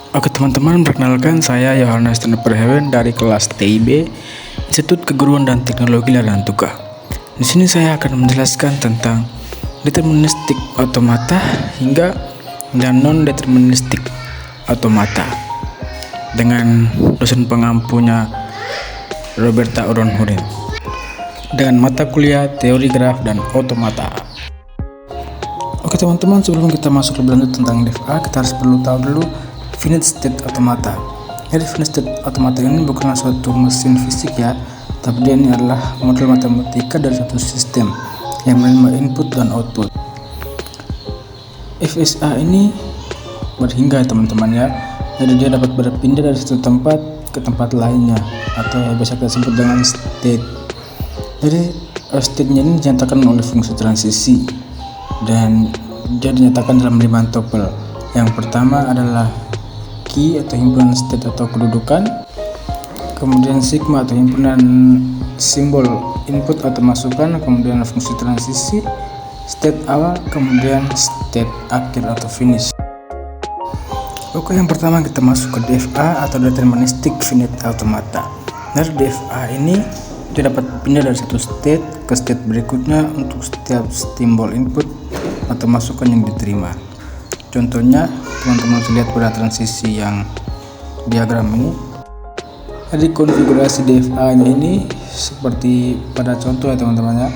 Oke teman-teman, perkenalkan saya Yohanes Perhewen dari kelas TIB Institut Keguruan dan Teknologi Larantuka. Di sini saya akan menjelaskan tentang deterministik automata hingga dan non-deterministik automata dengan dosen pengampunya Roberta Oron-Hurin dengan mata kuliah teori graf dan automata. Oke teman-teman, sebelum kita masuk lebih lanjut tentang DFA, kita harus perlu tahu dulu finite state automata. Jadi finite state automata ini bukanlah suatu mesin fisik ya, tapi dia ini adalah model matematika dari suatu sistem yang menerima input dan output. FSA ini berhingga teman-teman ya, jadi dia dapat berpindah dari satu tempat ke tempat lainnya, atau yang biasa kita sebut dengan state. Jadi state-nya ini dinyatakan oleh fungsi transisi dan dia dinyatakan dalam 5 tupel. Yang pertama adalah key atau himpunan state atau kedudukan, kemudian sigma atau himpunan simbol input atau masukan, kemudian fungsi transisi, state awal, kemudian state akhir atau finish. Oke, yang pertama kita masuk ke DFA atau deterministic finite automata. Dari DFA ini dia dapat pindah dari satu state ke state berikutnya untuk setiap simbol input atau masukan yang diterima. Contohnya teman-teman bisa lihat pada transisi yang diagram ini. Jadi konfigurasi DFA nya ini seperti pada contoh ya teman-teman ya.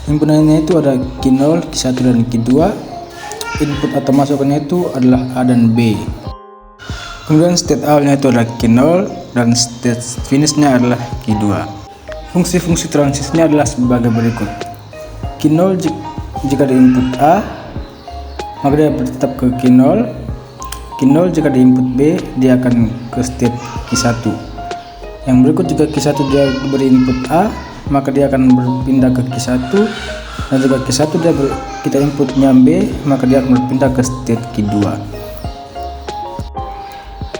Himpunannya itu ada key 0, key 1 dan key 2. Input atau masukannya itu adalah A dan B. Kemudian state awalnya itu adalah key 0 dan state finishnya adalah key 2. Fungsi-fungsi transisinya adalah sebagai berikut. Key 0 jika di input A, maka dia tetap ke key 0. Key 0 jika di input B, dia akan ke state key 1. Yang berikut jika key 1 dia diberi input A, maka dia akan berpindah ke key 1. Dan jika key 1 kita inputnya B, maka dia akan berpindah ke state key 2.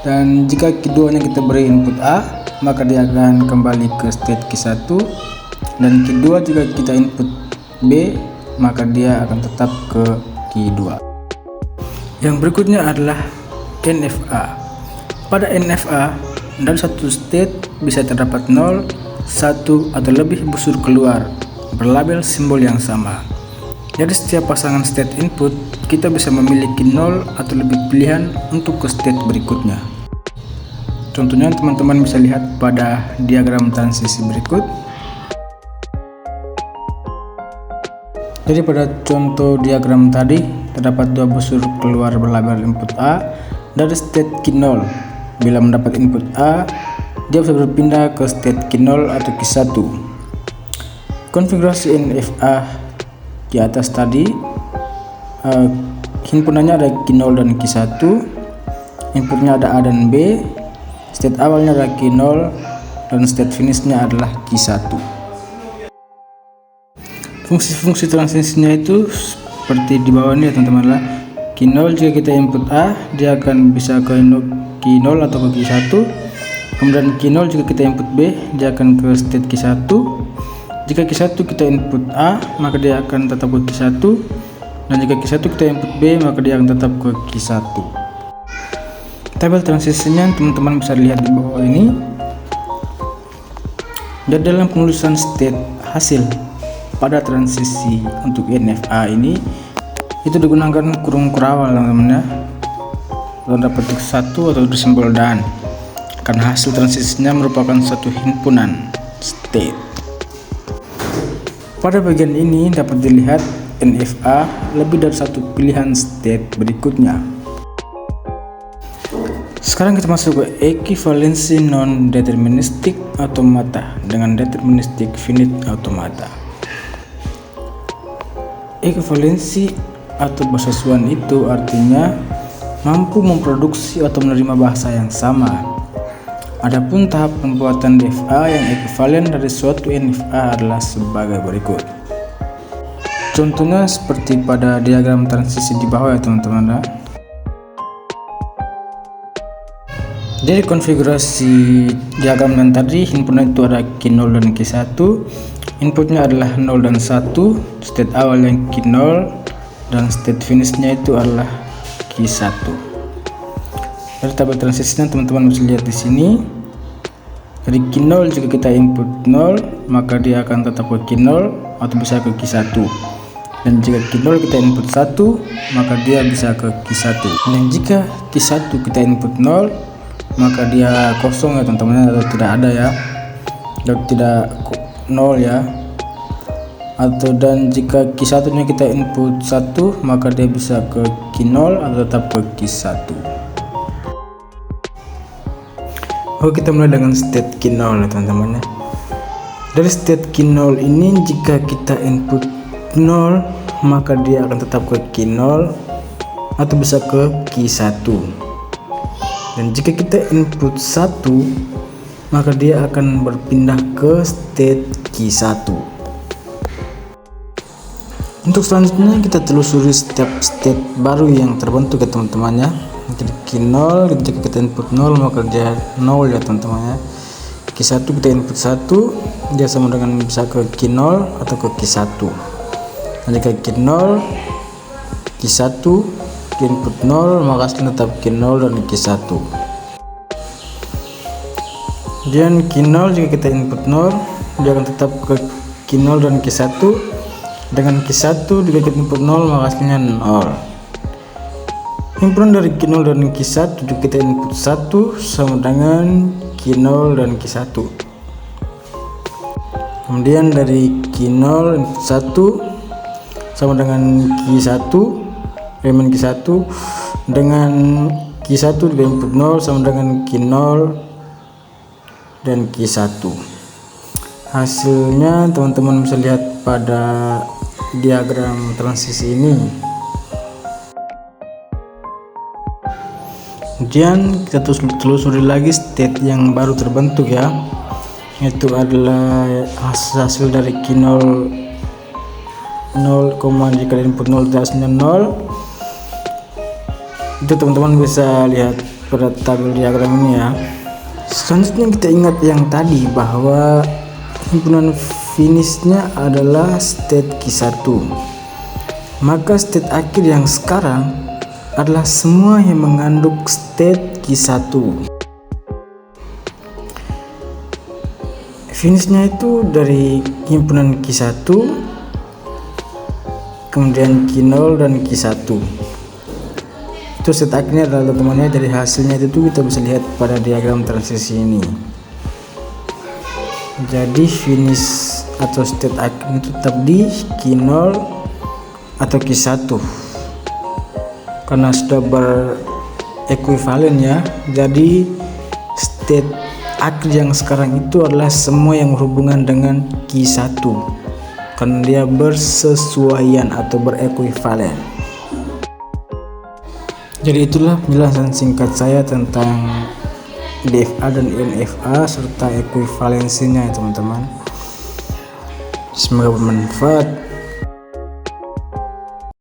Dan jika key 2 nya kita beri input A, maka dia akan kembali ke state key 1. Dan key 2 jika kita input B, maka dia akan tetap ke key 2. Yang berikutnya adalah NFA. Pada NFA, dalam satu state bisa terdapat 0, 1 atau lebih busur keluar berlabel simbol yang sama. Jadi setiap pasangan state input kita bisa memiliki 0 atau lebih pilihan untuk ke state berikutnya. Contohnya teman-teman bisa lihat pada diagram transisi berikut. Jadi pada contoh diagram tadi terdapat 2 busur keluar berlabel input A dari state key 0. Bila mendapat input A, dia bisa berpindah ke state key 0 atau key 1. Konfigurasi NFA di atas tadi, himpunannya ada key 0 dan key 1, inputnya ada A dan B, state awalnya ada key 0 dan state finishnya adalah key 1. Fungsi-fungsi transisinya itu seperti di bawah ini ya teman-teman lah. Key 0 jika kita input A, dia akan bisa ke key 0 atau ke key 1. Kemudian key 0 jika kita input B, dia akan ke state key 1. Jika key 1 kita input A, maka dia akan tetap ke key 1. Dan jika key 1 kita input B, maka dia akan tetap ke key 1. Tabel transisinya teman-teman bisa lihat di bawah ini. Dan dalam penulisan state hasil pada transisi untuk NFA ini itu digunakan kurung kurawal teman-teman ya, tanda petik 1 atau simbol dan, karena hasil transisinya merupakan satu himpunan state. Pada bagian ini dapat dilihat NFA lebih dari satu pilihan state berikutnya. Sekarang kita masuk ke equivalensi non-deterministic automata dengan deterministic finite automata. Ekuivalensi atau persesuaian itu artinya mampu memproduksi atau menerima bahasa yang sama. Adapun tahap pembuatan DFA yang ekuivalen dari suatu NFA adalah sebagai berikut. Contohnya seperti pada diagram transisi di bawah ya teman-teman. Jadi konfigurasi diagram yang tadi, himpunan itu ada key 0 dan key 1. Inputnya adalah 0 dan 1, state awal yang key 0 dan state finishnya itu adalah key 1. Dari tabel transisinya teman-teman bisa lihat di sini. Dari Q0 jika kita input 0 maka dia akan tetap ke Q0 atau bisa ke Q1. Dan jika Q0 kita input 1 maka dia bisa ke Q1. Dan jika Q1 kita input 0 maka dia kosong ya teman-teman, atau tidak ada ya, atau tidak 0 ya. Atau dan jika Q1 nya kita input 1 maka dia bisa ke Q0 atau tetap ke Q1. Oke, kita mulai dengan state Q0 ya teman-teman ya. Dari state Q0 ini jika kita input 0 maka dia akan tetap ke Q0 atau bisa ke Q1. Dan jika kita input 1 maka dia akan berpindah ke state Q1. Untuk selanjutnya kita telusuri setiap state baru yang terbentuk ya teman-teman ya. Jadi Q0 jika kita input 0 maka dia 0 ya teman-teman ya. Q1 kita input 1 dia sama dengan bisa ke Q0 atau ke Q1. Dan jika Q0 Q1 di input 0 maka hasilnya tetap Q0 dan Q1. Dan Q0 jika kita input 0 dia akan tetap ke Q0 dan Q1. Dengan Q1 jika kita input 0 maka hasilnya 0. Himpunan dari Q0 dan Q1 jika kita input 1 sama dengan Q0 dan Q1. Kemudian dari Q0 input 1 sama dengan Q1 elemen Q1, dengan Q1 juga input 0 sama dengan Q0 dan Q1. Hasilnya teman-teman bisa lihat pada diagram transisi ini. Kemudian kita telusuri lagi state yang baru terbentuk ya, yaitu adalah hasil dari Q0 0, jika input 0 hasilnya 0. Itu teman-teman bisa lihat pada tabel diagram ini ya. Selanjutnya kita ingat yang tadi bahwa himpunan finishnya adalah state Q1, maka state akhir yang sekarang adalah semua yang mengandung state Q1. Finishnya itu dari himpunan Q1, kemudian Q0 dan Q1. Itu state akhirnya adalah teman-temannya. Dari hasilnya itu kita bisa lihat pada diagram transisi ini. Jadi finish atau state akhir itu tetap di Q0 atau Q1 karena sudah berekuivalen ya. Jadi state akhir yang sekarang itu adalah semua yang berhubungan dengan Q1 karena dia bersesuaian atau berekuivalen. Jadi itulah penjelasan singkat saya tentang DFA dan NFA serta ekuivalensinya ya teman-teman. Semoga bermanfaat.